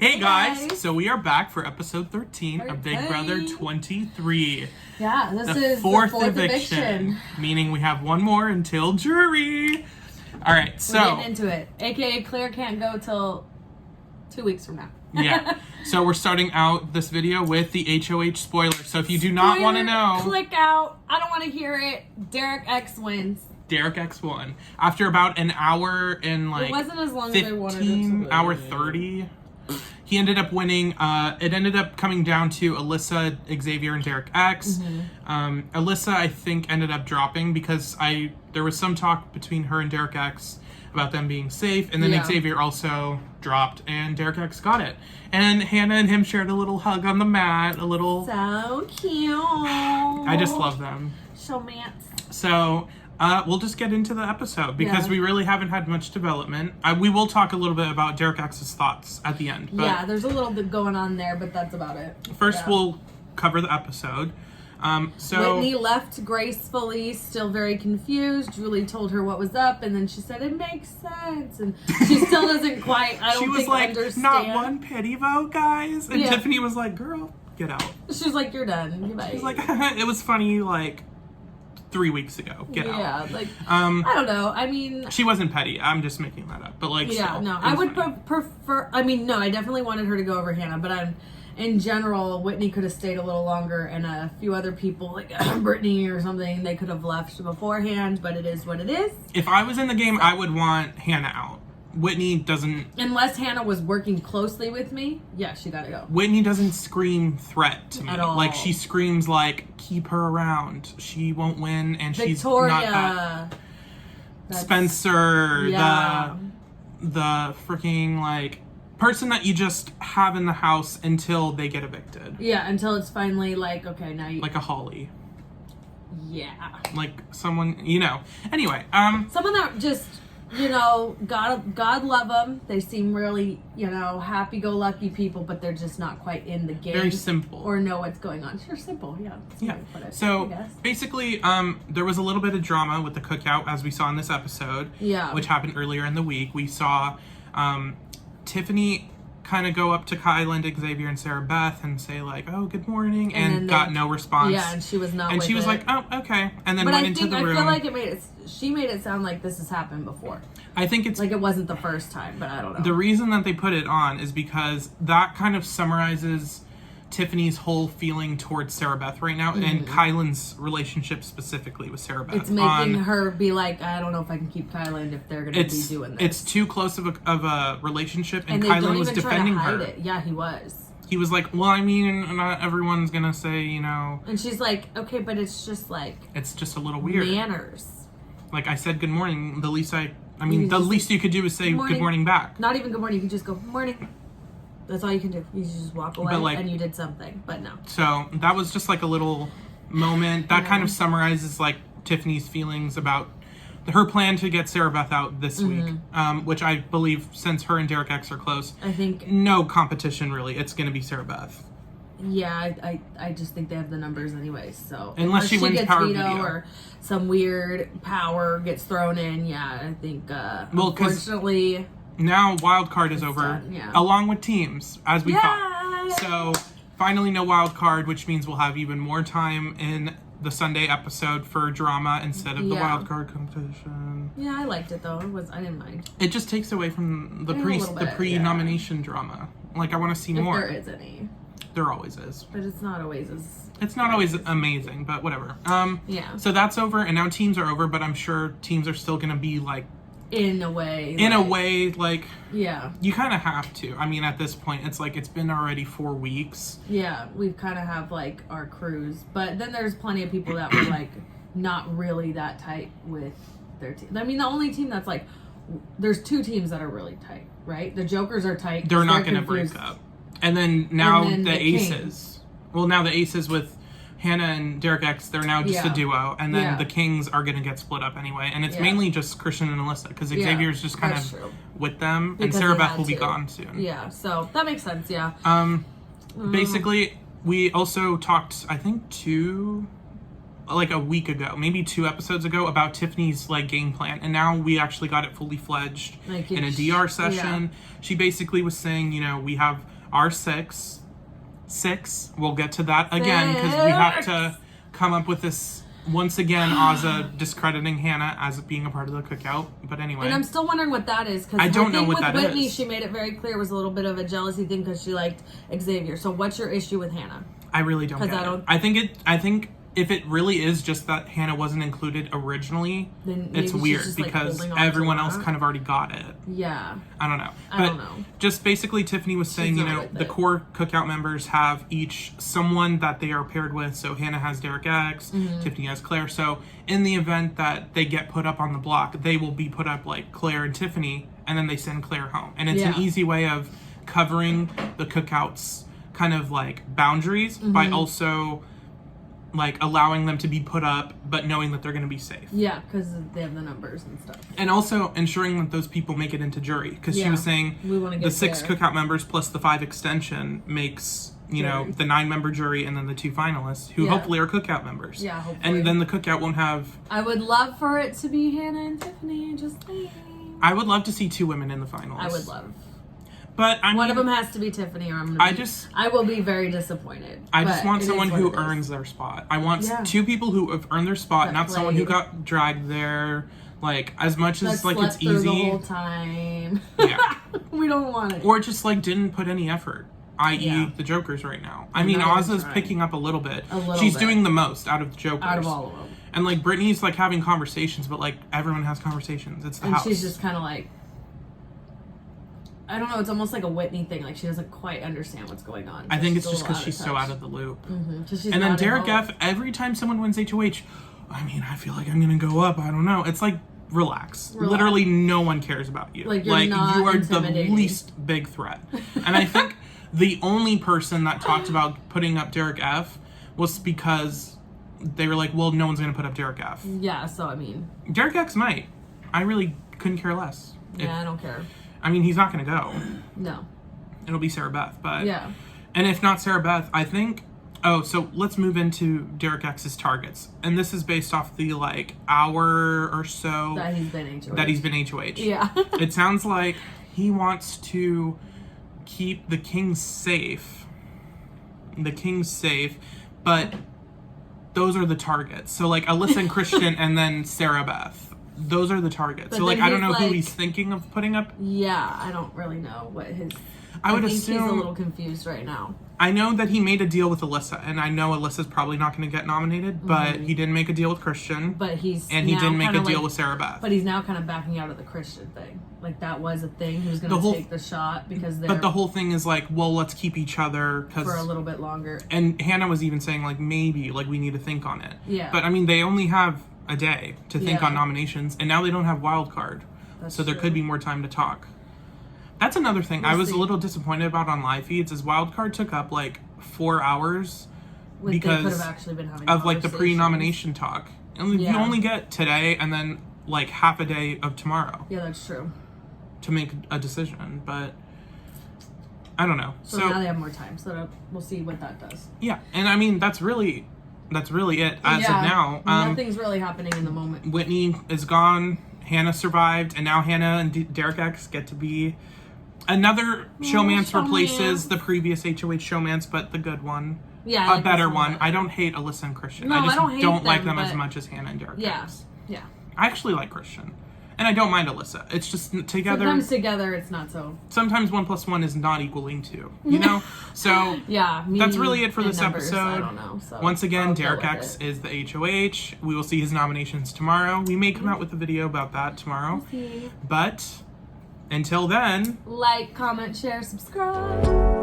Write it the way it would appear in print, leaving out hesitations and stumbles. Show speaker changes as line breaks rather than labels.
Hey guys, so we are back for episode 13 of Big Brother 23.
Yeah, this
the
is
fourth
the fourth eviction.
Meaning we have one more until jury. All right, so
we're getting into it. AKA Claire can't go till 2 weeks from now.
Yeah, so we're starting out this video with the HOH spoiler. So if you do not want to know,
click out. I don't want to hear it. Derek X wins.
Derek X won after about an hour and like
it wasn't as long as I wanted it to
15
be.
hour 30. He ended up winning. It ended up coming down to Alyssa, Xavier, and Derek X. Alyssa, I think, ended up dropping because there was some talk between her and Derek X about them being safe, and then Xavier also dropped, and Derek X got it. And Hannah and him shared a little hug on the mat, a little...
So cute.
I just love them.
Showmance.
So... we'll just get into the episode because we really haven't had much development. We will talk a little bit about Derek X's thoughts at the end. But
yeah, there's a little bit going on there, but that's about it.
First, we'll cover the episode. So
Whitney left gracefully, still very confused. Julie told her what was up, and then she said, it makes sense. And she still doesn't quite, I don't
she was
think,
like,
understand.
not one pity vote, guys. And Tiffany was like, girl, get out.
She was like, you're done. Goodbye.
She was like, it was funny, like... 3 weeks ago. Get out.
Yeah, like, I don't know. I mean...
She wasn't petty. I'm just making that up. But, like,
yeah,
still,
no. I would prefer... I mean, no, I definitely wanted her to go over Hannah, but in general, Whitney could have stayed a little longer, and a few other people, like Brittini or something, they could have left beforehand, but it is what it is.
If I was in the game, I would want Hannah out. Whitney doesn't...
Unless Hannah was working closely with me, yeah, she gotta go.
Whitney doesn't scream threat to me.
At all.
Like, she screams, like, keep her around. She won't win, and
Victoria,
she's not that... Spencer, the freaking, like, person that you just have in the house until they get evicted.
Yeah, until it's finally, like, okay, now you...
Like a Holly.
Yeah.
Like, someone, you know. Anyway,
someone that just... You know, God love them. They seem really, you know, happy-go-lucky people, but they're just not quite in the game.
Very simple.
Or know what's going on. Sure, simple, yeah.
Yeah. So, basically, there was a little bit of drama with the cookout, as we saw in this episode.
Yeah.
Which happened earlier in the week. We saw Tiffany kind of go up to Kyland, Xavier, and Sarah Beth and say, like, oh, good morning, and got no response.
Yeah, and she was not
And
with
she was
it.
like, oh, okay. And then went into the room.
I feel like she made it sound like this has happened before.
I think it's...
Like it wasn't the first time, but I don't know.
The reason that they put it on is because that kind of summarizes Tiffany's whole feeling towards Sarah Beth right now, and Kyland's relationship specifically with Sarah Beth.
It's making her be like, I don't know if I can keep Kyland if they're going to be doing this.
It's too close of a relationship, and
they
Kyland
don't
was
even
defending
try to hide
her.
It. Yeah, he was.
He was like, well, I mean, not everyone's going to say, you know...
And she's like, okay, but it's just like...
It's just a little weird.
Manners.
Like I said, good morning. The least you could do is say good morning back.
Not even good morning. You can just go, morning. That's all you can do. You just walk away and you did something, but no.
So that was just like a little moment. That kind of summarizes like Tiffany's feelings about her plan to get Sarah Beth out this week, which I believe, since her and Derek X are close,
I think
no competition really. It's going to be Sarah Beth.
Yeah, I just think they have the numbers anyway. So
unless she wins
gets
power
veto
video
or some weird power gets thrown in, yeah, I think unfortunately
now wild card is over, along with teams, as we thought. So finally no wild card, which means we'll have even more time in the Sunday episode for drama instead of the wild card competition.
Yeah, I liked it though. I didn't mind.
It just takes away from the pre-nomination drama. Like I want to see more.
If there is any.
There always is.
But it's not always
amazing, but whatever.
Yeah.
So that's over, and now teams are over, but I'm sure teams are still going to be, like...
In a way,
like...
Yeah.
You kind of have to. I mean, at this point, it's like, it's been already 4 weeks.
Yeah, we kind of have, like, our crews. But then there's plenty of people that were, like, not really that tight with their team. I mean, the only team that's, like... There's 2 teams that are really tight, right? The Jokers are tight.
They're not going to break up. And then now the Aces. Well, now the Aces with Hannah and Derek X, they're now just a duo. And then the Kings are going to get split up anyway. And it's mainly just Christian and Alyssa, because Xavier's just kind of with them. Because and Sarah Beth will be gone soon.
Yeah, so that makes sense, yeah.
Basically, we also talked, I think, like a week ago, maybe 2 episodes ago, about Tiffany's like game plan, and now we actually got it fully fledged in a DR session. She basically was saying, you know, we have are 6. 6. We'll get to that again because we have to come up with this. Once again, Azah discrediting Hannah as being a part of the cookout. But anyway.
And I'm still wondering what that is. Because
I don't know what that is.
with Whitney, she made it very clear it was a little bit of a jealousy thing because she liked Xavier. So what's your issue with Hannah?
I really don't get it. I think if it really is just that Hannah wasn't included originally, then it's weird just, because everyone else kind of already got it.
Yeah.
I don't know.
I don't know.
Just basically Tiffany was saying, the core cookout members have each someone that they are paired with. So Hannah has Derek X, Tiffany has Claire. So in the event that they get put up on the block, they will be put up like Claire and Tiffany, and then they send Claire home. And it's an easy way of covering the cookouts kind of like boundaries by also like allowing them to be put up but knowing that they're going to be safe.
Yeah, because they have the numbers and stuff.
And also ensuring that those people make it into jury, because she was saying the 6 cookout members plus the 5 extension makes you know the 9-member jury and then the 2 finalists who hopefully are cookout members.
Yeah, hopefully.
And then the cookout won't have...
I would love for it to be Hannah and Tiffany, just saying.
I would love to see 2 women in the finals.
I would love.
But I mean,
one of them has to be Tiffany, or I will be very disappointed.
I just want someone who earns their spot. I want 2 people who have earned their spot, not someone who got dragged there. Like as much as like it's easy
the whole time.
Yeah,
we don't want it.
Or just like didn't put any effort. I.e. the Jokers right now. I mean, Azah's picking up a little bit. She's doing the most out of the Jokers.
Out of all of them.
And like Brittany's like having conversations, but like everyone has conversations. It's the house.
She's just kind of like. I don't know, it's almost like a Whitney thing. Like, she doesn't quite understand what's going on.
I think it's just because she's so out of the loop. And then Derek F., every time someone wins HOH, I mean, I feel like I'm going to go up. I don't know. It's like, relax. Literally, no one cares about you.
Like you are
the least big threat. And I think the only person that talked about putting up Derek F. was because they were like, well, no one's going to put up Derek F.
Yeah, so I mean.
Derek X might. I really couldn't care less.
Yeah, I don't care.
I mean, he's not going to go.
No.
It'll be Sarah Beth, but...
Yeah.
And if not Sarah Beth, I think... Oh, so let's move into Derek X's targets. And this is based off the, like, hour or so...
That he's been HOH.
That he's been HOH.
Yeah.
It sounds like he wants to keep the king safe. The king safe, but those are the targets. So, like, Alyssa and Christian and then Sarah Beth. Those are the targets. But so, like, I don't know who he's thinking of putting up.
Yeah, I don't really know what his...
I would
think
assume...
he's a little confused right now.
I know that he made a deal with Alyssa, and I know Alyssa's probably not going to get nominated, but he didn't make a deal with Christian.
But he's
And he didn't make a deal with Sarah Beth.
But he's now kind of backing out of the Christian thing. Like, that was a thing. He was going to take the shot because they're...
But the whole thing is like, well, let's keep each other...
For a little bit longer.
And Hannah was even saying, like, maybe, like, we need to think on it.
Yeah.
But, I mean, they only have a day to think on nominations, and now they don't have wild card. So there could be more time to talk. That's another thing I was a little disappointed about on live feeds is wild card took up like 4 hours because
they could have actually been having
of like the pre-nomination talk. And you only get today and then like half a day of tomorrow.
Yeah, that's true.
To make a decision, but I don't know.
So now they have more time, so we'll see what that does.
Yeah, and I mean that's really it as of now.
Nothing's really happening in the moment.
Whitney is gone. Hannah survived, and now Hannah and Derek X get to be another showmance replaces the previous HOH showmance, but the good one.
Yeah,
a better one. I don't hate Alyssa and Christian.
No,
I just don't like
them
as much as Hannah and Derek X.
Yeah.
I actually like Christian. And I don't mind Alyssa. It's just together.
Sometimes together it's not so.
Sometimes 1 + 1 is not equaling 2. You know? So
yeah,
that's really it for this episode.
I don't know. So
once again, Derek X is the HOH. We will see his nominations tomorrow. We may come out with a video about that tomorrow.
Okay.
But until then,
like, comment, share, subscribe.